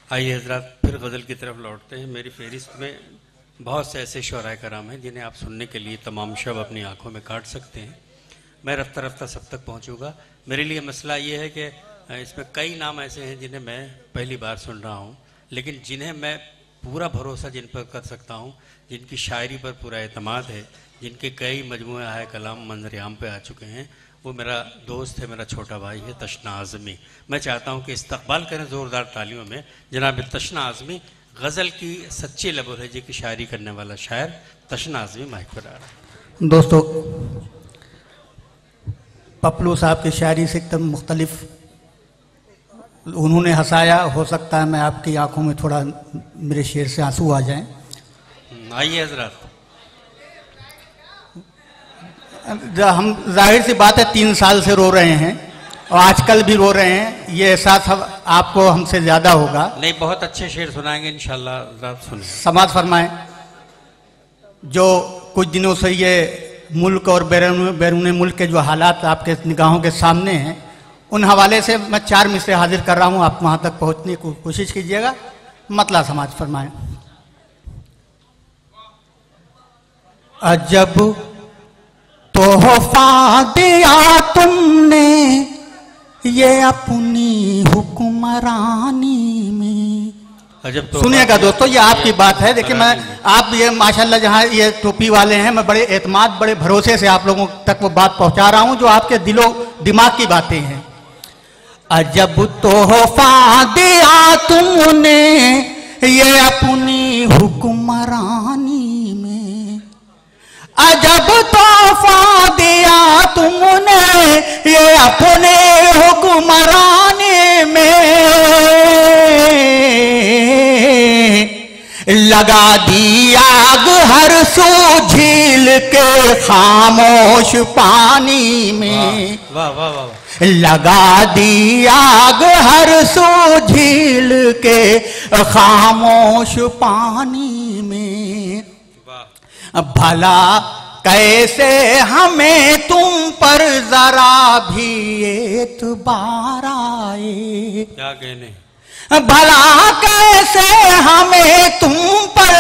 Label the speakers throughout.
Speaker 1: आइए हजरात फिर गज़ल की तरफ लौटते हैं। मेरी फहरिस्त में बहुत से ऐसे शुअरा कराम हैं जिन्हें आप सुनने के लिए तमाम शब अपनी आंखों में काट सकते हैं। मैं रफ्ता रफ्ता सब तक पहुंचूंगा। मेरे लिए मसला ये है कि इसमें कई नाम ऐसे हैं जिन्हें मैं पहली बार सुन रहा हूं, लेकिन जिन्हें मैं पूरा भरोसा जिन पर कर सकता हूं, जिनकी शायरी पर पूरा एतमाद है, जिनके कई मजमूए आए कलाम मंजर-ए-आम पे आ चुके हैं, वो मेरा दोस्त है, मेरा छोटा भाई है तशना आज़मी। मैं चाहता हूं कि इस्तकबाल करें ज़ोरदार तालियों में जनाब तशना आज़मी, गज़ल की सच्ची लबोलहजे की शायरी करने वाला शायर तशना आज़मी माइक पर आ रहा है।
Speaker 2: दोस्तों, पपलू साहब की शायरी से एकदम मुख्तलिफ उन्होंने हंसाया। हो सकता है मैं आपकी आंखों में थोड़ा मेरे शेर से आंसू आ जाएं।
Speaker 1: आइए हजरात।
Speaker 2: हम जाहिर सी बात है 3 साल से रो रहे हैं और आजकल भी रो रहे हैं, ये एहसास आपको हमसे ज्यादा होगा।
Speaker 1: नहीं, बहुत अच्छे शेर सुनाएंगे इंशाल्लाह, रात सुने।
Speaker 2: समाज फरमाएं। जो कुछ दिनों से ये मुल्क और बैरून मुल्क के जो हालात आपके निगाहों के सामने हैं, उन हवाले से मैं 4 मिसरे हाजिर कर रहा हूं, आप वहां तक पहुंचने की कोशिश कीजिएगा। मतला समाज फरमाएं। अजब तोहफा दिया तुमने ये अपनी हुक्मरानी में।
Speaker 1: अजब
Speaker 2: सुनिएगा दोस्तों, ये आपकी बात है। देखिए, मैं आप ये माशाल्लाह जहाँ ये टोपी वाले हैं, मैं बड़े एतमाद बड़े भरोसे से आप लोगों तक वो बात पहुंचा रहा हूं जो आपके दिलो दिमाग की बातें हैं। अजब तोहफा दिया तुमने ये अपनी हुक्मरानी में, अजब तोहफा दिया तुमने ये अपने हुक्मरानी में, लगा दी आग हर सू झील के खामोश पानी में।
Speaker 1: वाह वाह वाह।
Speaker 2: लगा दी आग हर सू झील के खामोश पानी में। भला कैसे हमें तुम पर जरा भी एतबार आए।
Speaker 1: क्या कहने।
Speaker 2: भला कैसे हमें तुम पर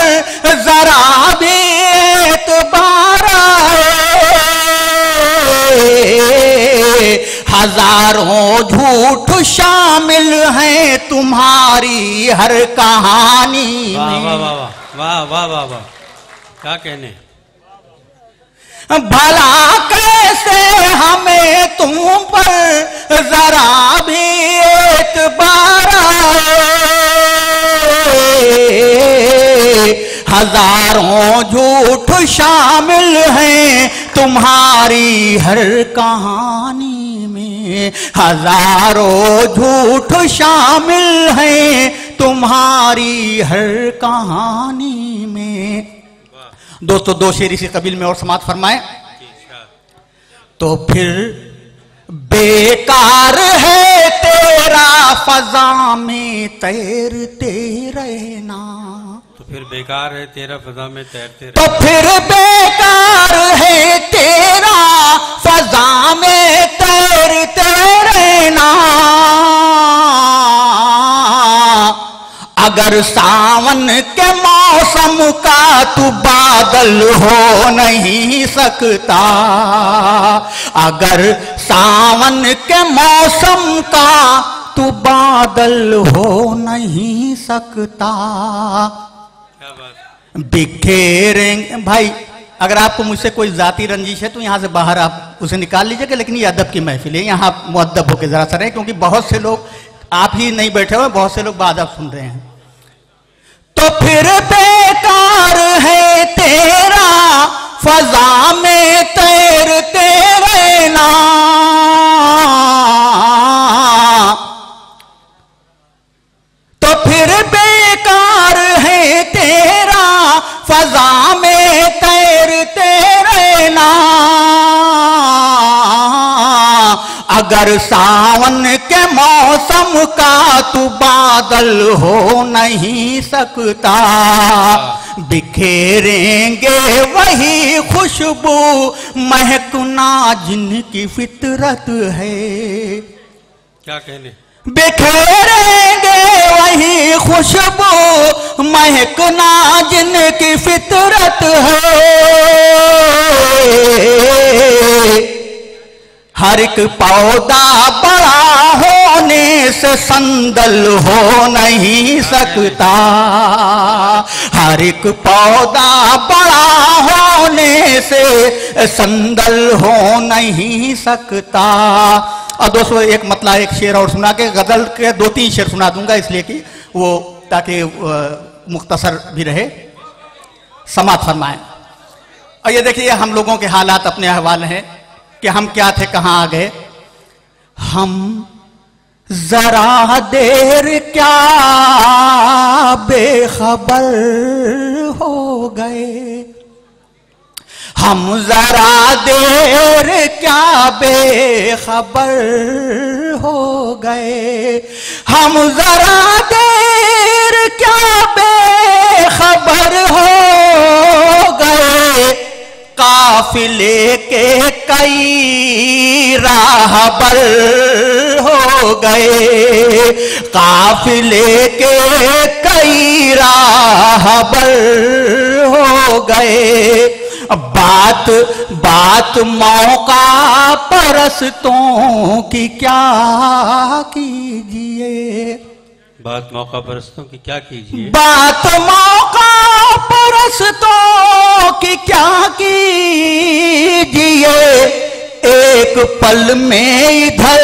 Speaker 2: जरा भी एतबार आए। हजारों झूठ शामिल हैं तुम्हारी हर कहानी में।
Speaker 1: वाह वाह वाह वाह वाह वाह, क्या कहने।
Speaker 2: भला कैसे हमें तुम पर जरा भी एतबार आए। हजारों झूठ शामिल हैं तुम्हारी हर कहानी में। हजारों झूठ शामिल हैं तुम्हारी हर कहानी में। दोस्तों, 2 शेर इसी कबील में और समात फरमाएं। तो फिर बेकार है तेरा फजा में तैरते रहना।
Speaker 1: तो फिर बेकार है तेरा फजा में तैरते रहना।
Speaker 2: तो फिर बेकार है तेरा फजा में तैरते रहना। अगर सावन के मौसम का तू बादल हो नहीं सकता। अगर सावन के मौसम का तू बादल हो नहीं सकता।
Speaker 1: क्या बात।
Speaker 2: बिखेरेंगे भाई, अगर आपको मुझसे कोई जाती रंजिश है तो यहाँ से बाहर आप उसे निकाल लीजिएगा, लेकिन ये अदब की महफिल है, यहाँ आप मुअद्दब होकर जरा सा रहें, क्योंकि बहुत से लोग, आप ही नहीं बैठे हुए, बहुत से लोग बादब सुन रहे हैं। तो फिर बेकार है तेरा फजा में तैरते रहना। तो फिर बेकार है तेरा फजा में तैरते रहना। अगर सावन के मौसम का तू बादल हो नहीं सकता। बिखेरेंगे वही खुशबू महकना जिनकी फितरत है।
Speaker 1: क्या कहने।
Speaker 2: बिखेरेंगे वही खुशबू महकना जिनकी फितरत है। हर एक पौधा बड़ा होने से संदल हो नहीं सकता, हर एक पौधा बड़ा होने से संदल हो नहीं सकता। और दोस्तों एक मतलब एक शेर और सुना के, गजल के 2-3 शेर सुना दूंगा इसलिए कि वो ताकि मुख्तसर भी रहे, समात फरमाएं। और ये देखिए हम लोगों के हालात अपने अहवाल हैं कि हम क्या थे कहां आ गए। हम जरा देर क्या बेखबर हो गए, हम जरा देर क्या बेखबर हो गए, हम जरा देर क्या बेखबर हो गए। काफिले के कई राहबर हो गए, काफिले के कई राहबर हो गए। बात बात मौका परस्तों की क्या कीजिए,
Speaker 1: बात मौका परस्तों की क्या कीजिए,
Speaker 2: बात मौका परस्तों की क्या कीजिए। एक पल में इधर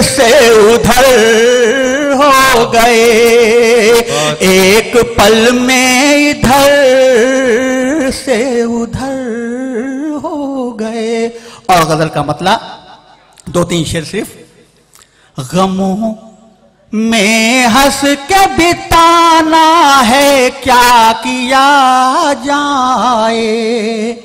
Speaker 2: से उधर हो गए, एक पल में इधर से उधर हो गए। और गजल का मतलब 2-3 शेर सिर्फ। गमों में हंस के बिताना है क्या किया जाए,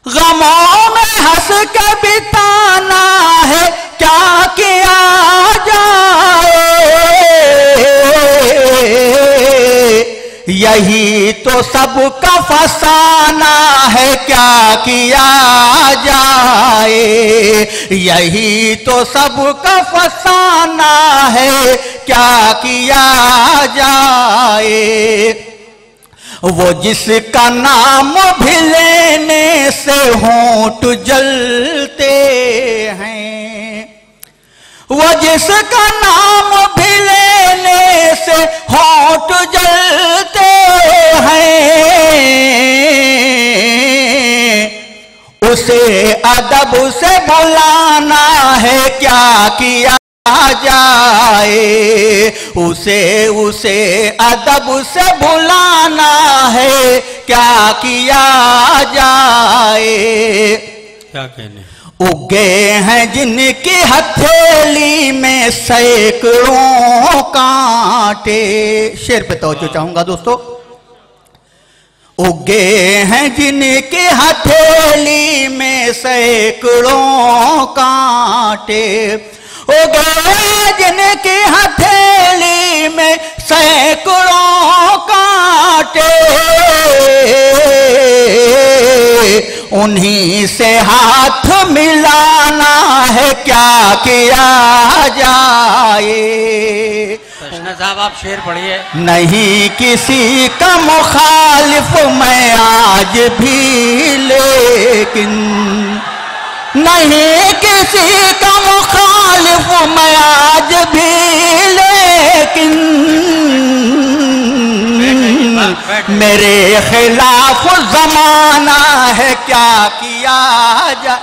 Speaker 2: गमों में हंस के बिताना है क्या किया जाए। यही तो सबका फसाना है क्या किया जाए, यही तो सबका फसाना है क्या किया जाए। वो जिसका नाम भी लेने से होंठ जलते हैं, वो जिसका नाम भी लेने से होंठ जलते हैं। उसे अदब से बुलाना है क्या किया जाए, उसे अदब से बुलाना है क्या किया जाए।
Speaker 1: क्या कहने,
Speaker 2: उगे हैं जिनकी हथेली में सैकड़ों कांटे। शेर पे तवज्जो चाहूंगा दोस्तों। उगे हैं जिनकी हथेली में सैकड़ों कांटे, उगे जिनकी हथेली में सैकड़ों कांटे। उन्हीं से हाथ मिलाना है क्या किया जाए।
Speaker 1: कृष्णा साहब आप शेर पढ़िए।
Speaker 2: नहीं किसी का मुखालिफ मैं आज भी, लेकिन नहीं किसी का मुखालिफ मैं आज भी, लेकिन मेरे खिलाफ जमाना है क्या किया जाए।